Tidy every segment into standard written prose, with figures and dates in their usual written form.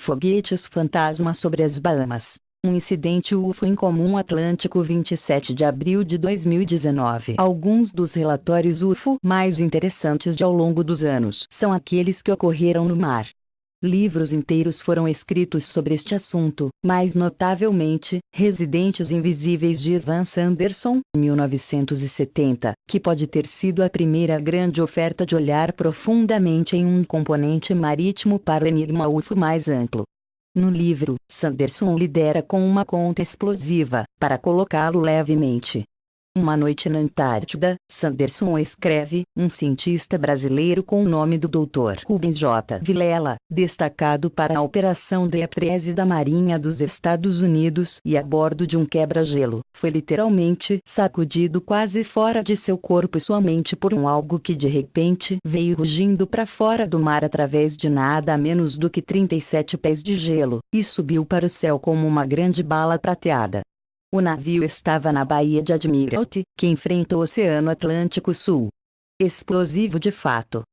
Foguetes fantasma sobre as Bahamas. Um incidente UFO incomum Atlântico 27 de abril de 2019. Alguns dos relatórios UFO mais interessantes de ao longo dos anos são aqueles que ocorreram no mar. Livros inteiros foram escritos sobre este assunto, mais notavelmente, Residentes Invisíveis de Ivan Sanderson, 1970, que pode ter sido a primeira grande oferta de olhar profundamente em um componente marítimo para o enigma UFO mais amplo. No livro, Sanderson lidera com uma conta explosiva, para colocá-lo levemente. Uma noite na Antártida, Sanderson escreve, um cientista brasileiro com o nome do Dr. Rubens J. Vilela, destacado para a Operação DEAPRESE da Marinha dos Estados Unidos e a bordo de um quebra-gelo, foi literalmente sacudido quase fora de seu corpo e sua mente por algo que de repente veio rugindo para fora do mar através de nada menos do que 37 pés de gelo, e subiu para o céu como uma grande bala prateada. O navio estava na Baía de Admiralty, que enfrenta o Oceano Atlântico Sul. Explosivo de fato.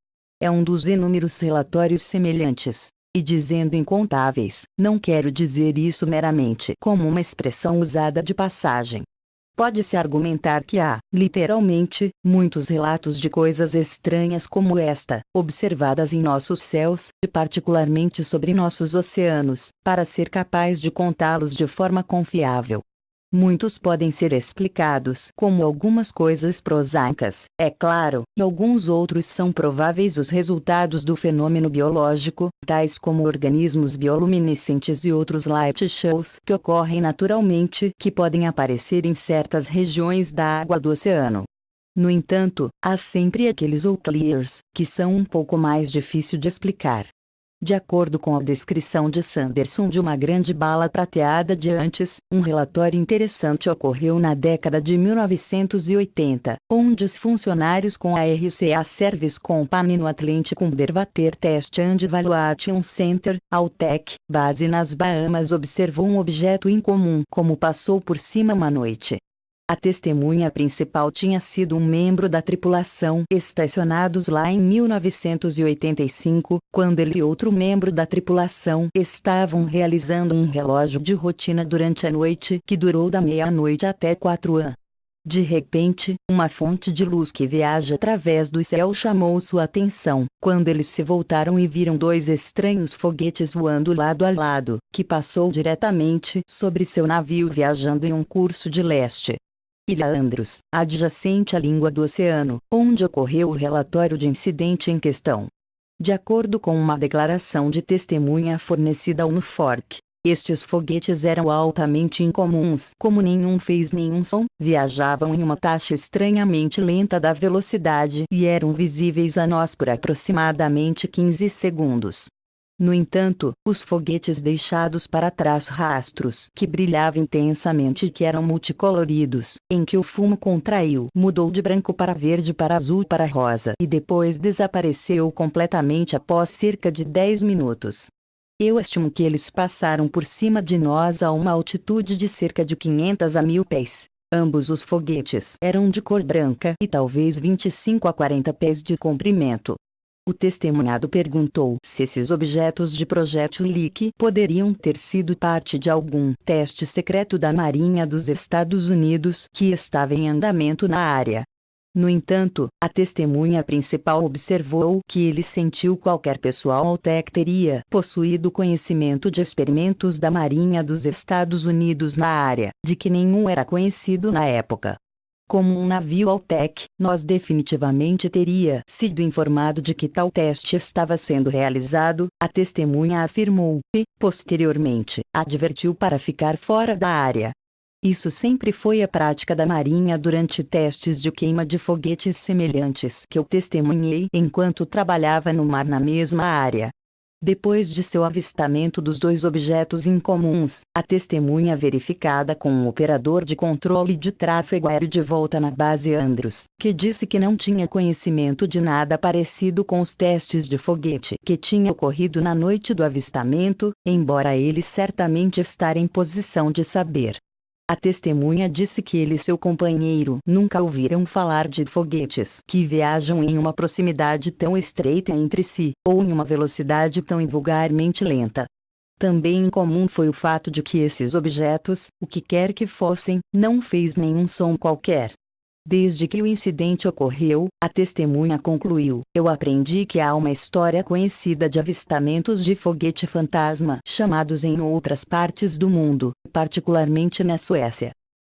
É um dos inúmeros relatórios semelhantes. E dizendo incontáveis, não quero dizer isso meramente como uma expressão usada de passagem. Pode-se argumentar que há, literalmente, muitos relatos de coisas estranhas como esta, observadas em nossos céus, e particularmente sobre nossos oceanos, para ser capaz de contá-los de forma confiável. Muitos podem ser explicados como algumas coisas prosaicas, é claro, e alguns outros são prováveis os resultados do fenômeno biológico, tais como organismos bioluminescentes e outros light shows que ocorrem naturalmente, que podem aparecer em certas regiões da água do oceano. No entanto, há sempre aqueles outliers, que são um pouco mais difícil de explicar. De acordo com a descrição de Sanderson de uma grande bala prateada de antes, um relatório interessante ocorreu na década de 1980, onde os funcionários com a RCA Service Company no Atlantic Underwater Test and Evaluation Center, AUTEC, base nas Bahamas observou um objeto incomum como passou por cima uma noite. A testemunha principal tinha sido um membro da tripulação estacionados lá em 1985, quando ele e outro membro da tripulação estavam realizando um relógio de rotina durante a noite que durou da meia-noite até 4 am. De repente, uma fonte de luz que viaja através do céu chamou sua atenção, quando eles se voltaram e viram 2 estranhos foguetes voando lado a lado, que passou diretamente sobre seu navio viajando em um curso de leste. Ilha Andros, adjacente à língua do oceano, onde ocorreu o relatório de incidente em questão. De acordo com uma declaração de testemunha fornecida ao NUFORC, estes foguetes eram altamente incomuns, como nenhum fez nenhum som, viajavam em uma taxa estranhamente lenta da velocidade e eram visíveis a nós por aproximadamente 15 segundos. No entanto, os foguetes deixados para trás rastros que brilhavam intensamente e que eram multicoloridos, em que o fumo contraiu, mudou de branco para verde para azul para rosa e depois desapareceu completamente após cerca de 10 minutos. Eu estimo que eles passaram por cima de nós a uma altitude de cerca de 500 a 1000 pés. Ambos os foguetes eram de cor branca e talvez 25 a 40 pés de comprimento. O testemunhado perguntou se esses objetos de projétil Leak poderiam ter sido parte de algum teste secreto da Marinha dos Estados Unidos que estava em andamento na área. No entanto, a testemunha principal observou que ele sentiu qualquer pessoal AUTEC teria possuído conhecimento de experimentos da Marinha dos Estados Unidos na área, de que nenhum era conhecido na época. Como um navio AUTEC, nós definitivamente teria sido informado de que tal teste estava sendo realizado, a testemunha afirmou, e, posteriormente, advertiu para ficar fora da área. Isso sempre foi a prática da Marinha durante testes de queima de foguetes semelhantes que eu testemunhei enquanto trabalhava no mar na mesma área. Depois de seu avistamento dos 2 objetos incomuns, a testemunha verificada com um operador de controle de tráfego aéreo de volta na base Andros, que disse que não tinha conhecimento de nada parecido com os testes de foguete que tinha ocorrido na noite do avistamento, embora ele certamente estar em posição de saber. A testemunha disse que ele e seu companheiro nunca ouviram falar de foguetes que viajam em uma proximidade tão estreita entre si, ou em uma velocidade tão invulgarmente lenta. Também incomum foi o fato de que esses objetos, o que quer que fossem, não fez nenhum som qualquer. Desde que o incidente ocorreu, a testemunha concluiu: eu aprendi que há uma história conhecida de avistamentos de foguete fantasma, chamados em outras partes do mundo, particularmente na Suécia.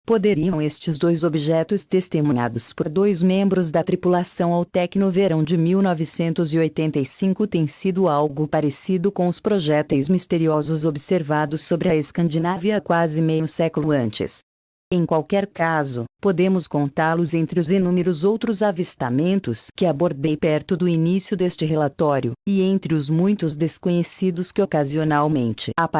Poderiam estes dois objetos testemunhados por dois membros da tripulação Altec no verão de 1985 ter sido algo parecido com os projéteis misteriosos observados sobre a Escandinávia quase meio século antes? Em qualquer caso, podemos contá-los entre os inúmeros outros avistamentos que abordei perto do início deste relatório, e entre os muitos desconhecidos que ocasionalmente aparecem.